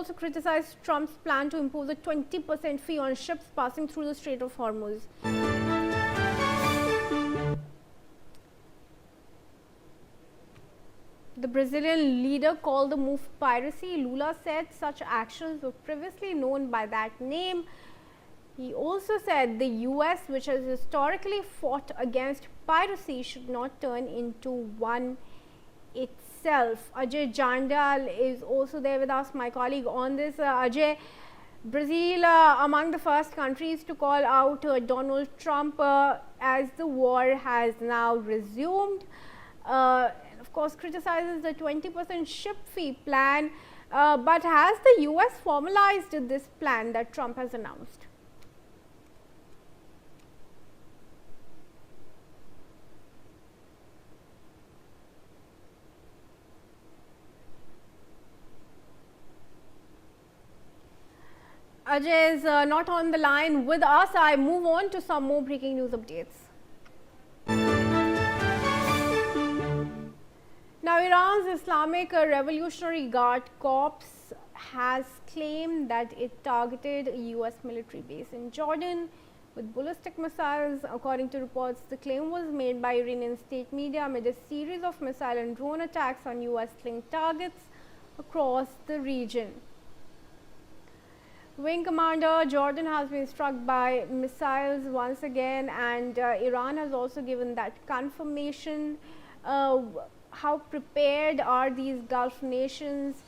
also criticized Trump's plan to impose a 20% fee on ships passing through the Strait of Hormuz. The Brazilian leader called the move piracy. Lula said such actions were previously known by that name. He also said the US, which has historically fought against piracy, should not turn into one itself. Ajay Jandal is also there with us, my colleague, on this. Ajay, Brazil among the first countries to call out Donald Trump as the war has now resumed. And of course, criticizes the 20% ship fee plan. But has the US formalized this plan that Trump has announced? Ajay is not on the line with us. I move on to some more breaking news updates. Now, Iran's Islamic Revolutionary Guard Corps has claimed that it targeted a US military base in Jordan with ballistic missiles. According to reports, the claim was made by Iranian state media amid a series of missile and drone attacks on US-linked targets across the region. Wing Commander Jordan has been struck by missiles once again, and Iran has also given that confirmation. How prepared are these Gulf nations,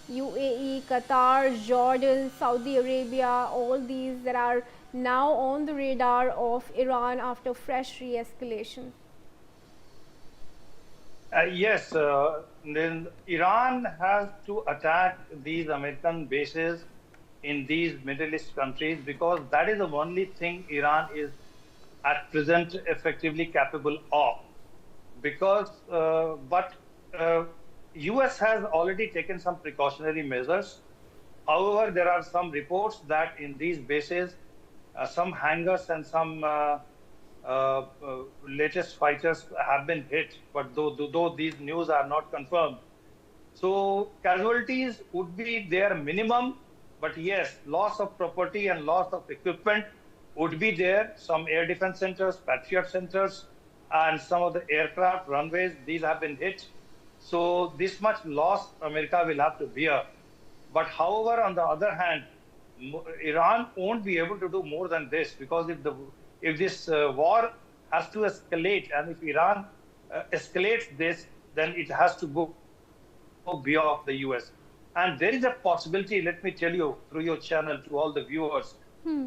UAE, Qatar, Jordan, Saudi Arabia, all these that are now on the radar of Iran after fresh re-escalation? Yes, then Iran has to attack these American bases in these Middle East countries because that is the only thing Iran is at present effectively capable of. Because, US has already taken some precautionary measures. However, there are some reports that in these bases, some hangars and some latest fighters have been hit, but though these news are not confirmed. So casualties would be their minimum, but yes, loss of property and loss of equipment would be there. Some air defense centers, Patriot centers, and some of the aircraft runways, these have been hit. So this much loss America will have to bear. But however, on the other hand, Iran won't be able to do more than this, because if this war has to escalate, and if Iran escalates this, then it has to go beyond the US. And there is a possibility, let me tell you through your channel to all the viewers,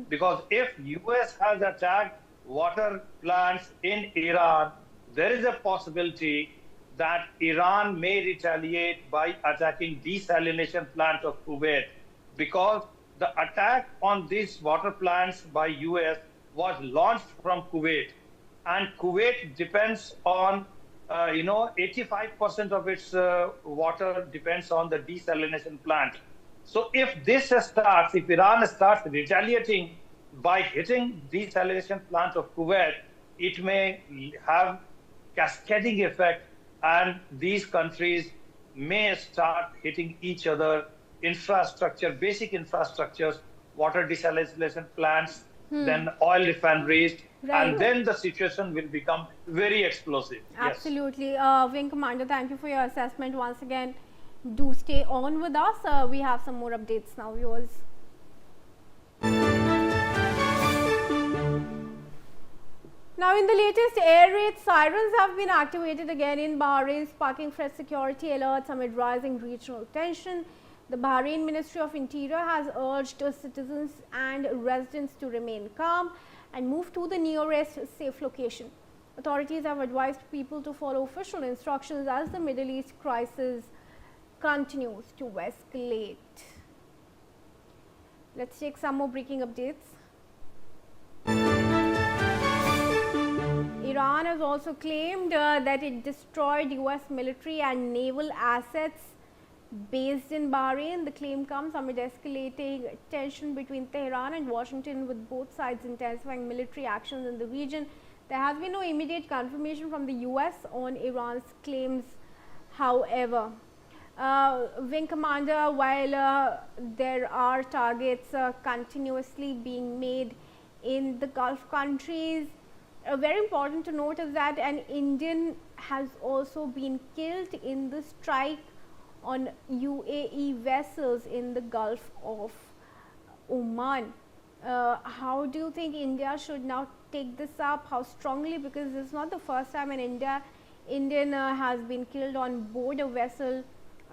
because if US has attacked water plants in Iran, there is a possibility that Iran may retaliate by attacking desalination plant of Kuwait, because the attack on these water plants by US was launched from Kuwait, and Kuwait depends on 85% of its water depends on the desalination plant. So if if Iran starts retaliating by hitting desalination plant of Kuwait, it may have cascading effect, and these countries may start hitting each other, basic infrastructures, water desalination plants, then oil refineries, and then the situation will become very explosive. Absolutely. Yes. Wing Commander, thank you for your assessment once again. Do stay on with us. We have some more updates now, viewers. Now, in the latest air raid, sirens have been activated again in Bahrain, sparking fresh security alerts amid rising regional tension. The Bahrain Ministry of Interior has urged citizens and residents to remain calm and move to the nearest safe location. Authorities have advised people to follow official instructions as the Middle East crisis continues to escalate. Let's take some more breaking updates. Iran has also claimed that it destroyed US military and naval assets based in Bahrain. The claim comes amid escalating tension between Tehran and Washington, with both sides intensifying military actions in the region. There has been no immediate confirmation from the US on Iran's claims, however. Wing Commander, while there are targets continuously being made in the Gulf countries, very important to note is that an Indian has also been killed in the strike on UAE vessels in the Gulf of Oman. How do you think India should now take this up? How strongly? Because this is not the first time an Indian has been killed on board a vessel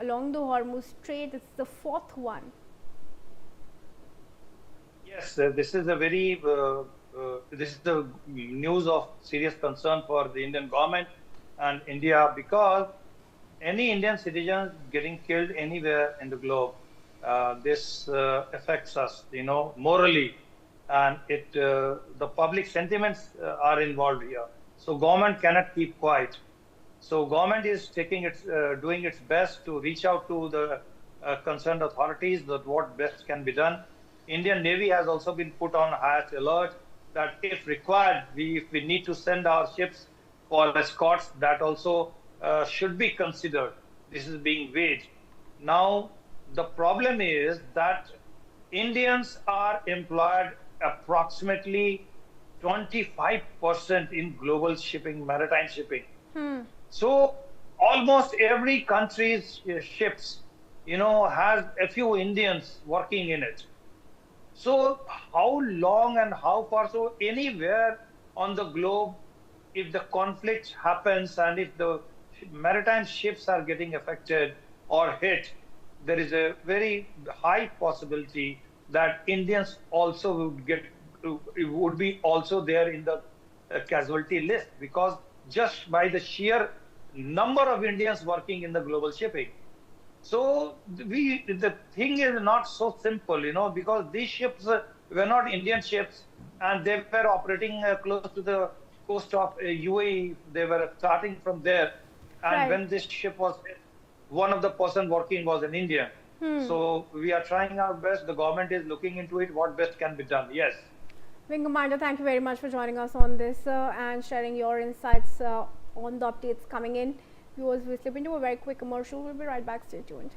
along the Hormuz Strait. It's the fourth one. Yes, this is a very this is the news of serious concern for the Indian government and India, because any Indian citizen getting killed anywhere in the globe, this affects us, morally, and the public sentiments are involved here. So government cannot keep quiet. So government is doing its best to reach out to the concerned authorities that what best can be done. Indian Navy has also been put on highest alert that if required, if we need to send our ships for escorts, that also should be considered. This is being weighed. Now, the problem is that Indians are employed approximately 25% in global shipping, maritime shipping. So almost every country's ships, has a few Indians working in it. So how long and how far? So anywhere on the globe, if the conflict happens and if the maritime ships are getting affected or hit, there is a very high possibility that Indians also would be also there in the casualty list, because just by the sheer number of Indians working in the global shipping. So the thing is not so simple, because these ships were not Indian ships and they were operating close to the coast of UAE. They were starting from there. And Right. when this ship was hit, one of the person working was an Indian. So we are trying our best. The government is looking into it, what best can be done. Yes. Wing Commander, thank you very much for joining us on this and sharing your insights on the updates coming in. Viewers, we slip into a very quick commercial. We'll be right back. Stay tuned.